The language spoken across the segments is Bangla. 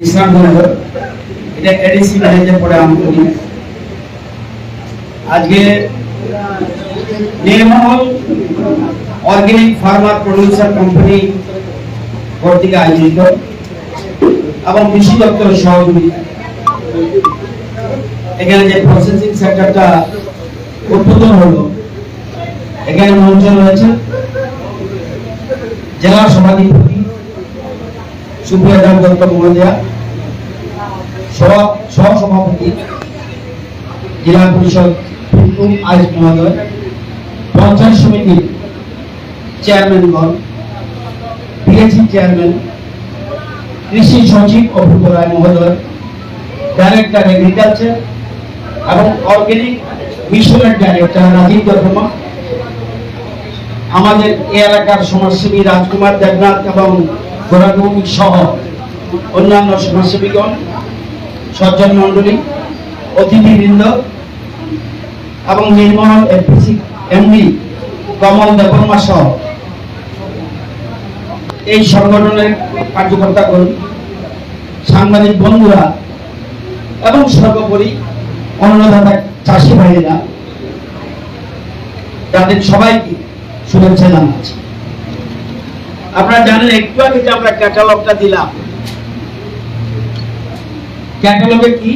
ইসলাম ধর্ম এটা এডিসি ম্যানেজার পড়ে আমি করি। আজকে নির্মল অর্গানিক ফার্মার প্রডিউসার কোম্পানি কর্তৃক আয়োজিত এবং কৃষি দপ্তরের সহযোগিতা এখানে যে প্রসেসিং সেন্টারটা উদ্বোধন হলো, এখানে মঞ্চ রয়েছে জেলা সভাধিপতি সুপ্রিয়া দত্ত মহোদয়া, সহসভাপতি জেলা পরিষদ আইস মহোদয়, পঞ্চায়েত সমিতির চেয়ারম্যানগণ, পিএইচি চেয়ারম্যান, কৃষি সচিব অপূর্ব রায় মহোদয়, ডাইরেক্টর এগ্রিকালচার এবং অর্গানিক মিশনের ডাইরেক্টর রাজীব দত্তমা, আমাদের এলাকার সমাজসেবী রাজকুমার দেবনাথ এবং গোরাভৌমিক সহ অন্যান্য সমাজসেবীগণ, সজ্জন মন্ডলী, অতিথিবৃন্দ এবং নির্মল এফপিসি এমডি কমল দেববর্মা সহ এই সংগঠনের কার্যকর্তাগণ, সাংবাদিক বন্ধুরা এবং সর্বোপরি অন্নদাতা চাষি ভাইয়েরা, তাদের সবাইকে শুভেচ্ছা জানাচ্ছি। আপনারা জানেন একটু আগে যে আমরা ক্যাটালগটা দিলাম, ক্যাটালগে কি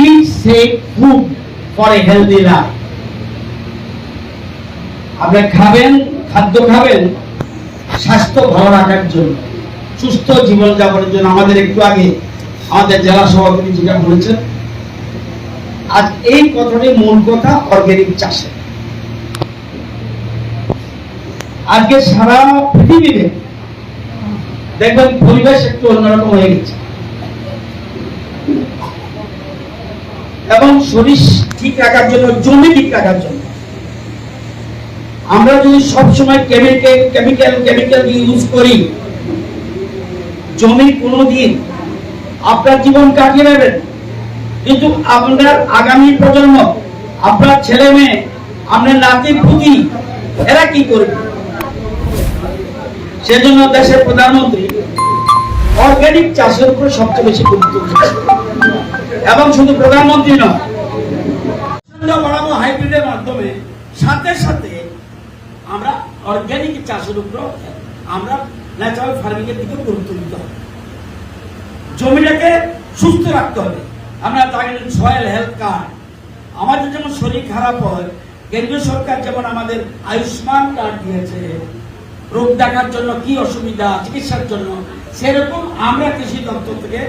eat safe food for a healthy life. আপনি খাবেন, খাদ্য খাবেন স্বাস্থ্য ভালো রাখার জন্য, সুস্থ জীবন যাপনের জন্য। আমাদের একটু আগে আমাদের জেলা সভাপতি যেটা বলেছেন, আজ এই কথাটি মূল কথা অর্গানিক চাষে। আজকে সারা পৃথিবীতে দেখবেন পরিবেশ একটু অন্যরকম হয়ে গেছে এবং শরীর ঠিক রাখার জন্য, জমি ঠিক রাখার জন্য আমরা যদি সবসময় কেমিক্যাল ইউজ করি, জমি কোনোদিন আপনার জীবন কাটিয়ে নেবেন, কিন্তু আপনার আগামী প্রজন্ম, আপনার ছেলে মেয়ে, আপনার নাতি পুতি, এরা কি করবে? সেজন্য দেশের প্রধানমন্ত্রী অর্গানিক চাষের উপর সবচেয়ে বেশি গুরুত্ব দিচ্ছেন। এবং শুধু প্রধানমন্ত্রী নয়, বাড়াবো হাইব্রিডের মাধ্যমে, সাথে সাথে আমরা অর্গানিক চাষের উপর, আমরা ন্যাচারাল ফার্মিং এর দিকে গুরুত্ব দিতে হবে। জমিটাকে সুস্থ রাখতে হবে। আমরা জানেন সয়েল হেলথ কার্ড, আমাদের যেমন শরীর খারাপ হয়, কেন্দ্রীয় সরকার যেমন আমাদের আয়ুষ্মান কার্ড দিয়েছে রোগ দেখার জন্য, কি অসুবিধা চিকিৎসার জন্য, সেরকম আমরা কৃষি দপ্তর থেকে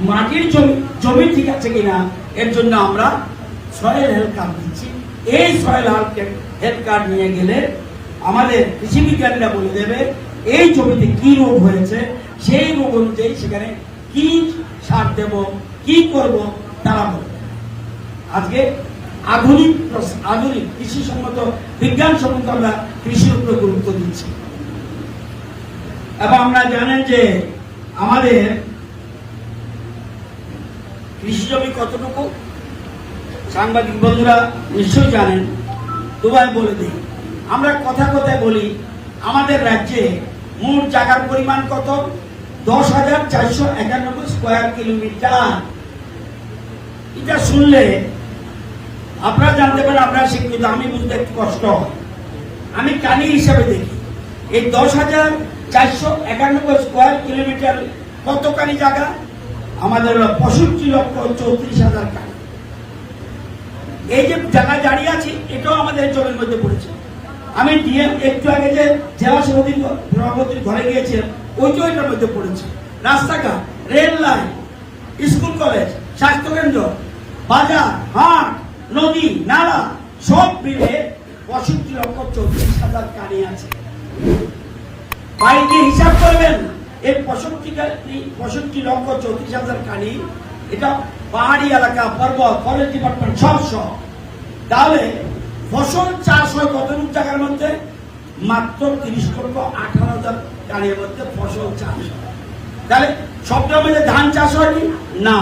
মাটির জমি ঠিক আছে কিনা এর জন্য আমরা সয়েল হেলথ কার্ড দিচ্ছি। এই সয়েল হেলথ কার্ড নিয়ে গেলে আমাদের কৃষি বিজ্ঞানীরা বলে দেবে এই জমিতে কি রোগ হয়েছে, সেই রোগ অনুযায়ী সেখানে কি সার দেব, কি করব তারা বলবে। আজকে আধুনিক কৃষি সম্মত, বিজ্ঞান সম্মত আমরা কৃষির উপরে গুরুত্ব দিচ্ছি। এবং আমরা জানেন যে আমাদের কৃষি জমি কতটুকু, সাংবাদিক বন্ধুরা নিশ্চয়ই জানেন। দুবাই বলে দিই, আমরা কথায় বলি আমাদের রাজ্যে মোট জায়গার পরিমাণ কত? 10,491 স্কয়ার কিলোমিটার। এটা শুনলে আপনারা জানতে পারেন, আপনারা শিক্ষিত, আমি বুঝতে একটু কষ্ট হয়। আমি কানি হিসাবে দেখি এই 10,491 স্কয়ার কিলোমিটার কত কানি জায়গা? আমাদের 65,34,000 কানি। এই যে জায়গা দাঁড়িয়ে আছি, এটাও আমাদের জমির মধ্যে পড়েছে। আমি একটু আগে যে জেলা সভাপতির ঘরে গিয়েছিলাম, ওইটাও এটার মধ্যে পড়েছে। রাস্তাঘাট, রেল লাইন, স্কুল কলেজ, স্বাস্থ্যকেন্দ্র, বাজার, হাট, নদী, নালা সব মিলে 65,34,000 কানি আছে। বাইরে হিসাব করবেন এই 65,34,000 কানি, এটা পাহাড়ি এলাকা, পর্বত, ফরেস্ট ডিপার্টমেন্ট সব। তাহলে ফসল চাষ হয় কতটুকু জায়গার মধ্যে? মাত্র 30,18,000 কানির মধ্যে ফসল চাষ হয়। তাহলে সবটার মধ্যে ধান চাষ হয়নি না,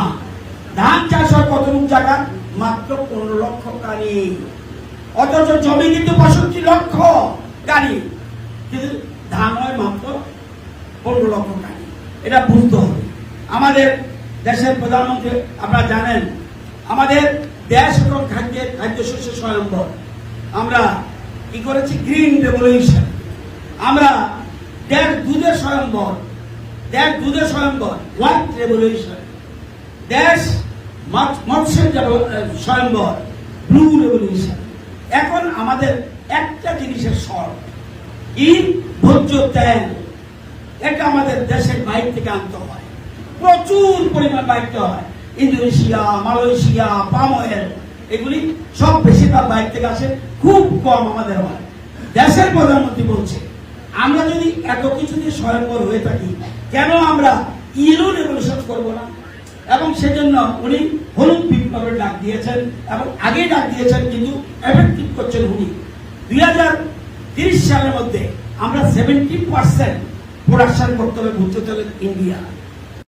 ধান চাষ হয় কতটুকু জায়গা? মাত্র 15 লক্ষ কানি। অথচ জমি কিন্তু 65 লক্ষ কানি, কিন্তু ধান হয় মাত্র 15 লক্ষ কানি। এটা বুঝতে হবে। আমাদের দেশের প্রধানমন্ত্রী আপনারা জানেন, আমাদের দেশ এবং খাদ্যশস্য স্বয়ম্বর, আমরা কি করেছি গ্রিন রেভলিউশন, আমরা দুধের স্বয়ম্বর হোয়াইট রেভলিউশন, মৎস্যের স্বয়ম্বর ব্লু রেভলিউশন। এখন আমাদের একটা জিনিসের শর্ট, কি ভোজ্য তেল, এটা আমাদের দেশের বাইরে থেকে আনতে হয়, প্রচুর পরিমাণ বাইরে হয়। ইন্দোনেশিয়া, মালয়েশিয়া, পাম অয়েল, এগুলি সব বেশিরভাগ বাইরে থেকে আসে, খুব কম আমাদের হয়। দেশের প্রধানমন্ত্রী বলছে আমরা যদি এত কিছু দিয়ে স্বয়ংবর হয়ে থাকি, কেন আমরা ইয়েলো রেভলিউশন করবো না? এবং সেজন্য উনি হলুদ বিপ্লবের ডাক দিয়েছেন, এবং আগে ডাক দিয়েছেন, কিন্তু এফেক্টিভ করছেন উনি। 2030 সালের মধ্যে আমরা 70% প্রোডাকশন করতে হবে ভোজ্য তেলের ইন্ডিয়া।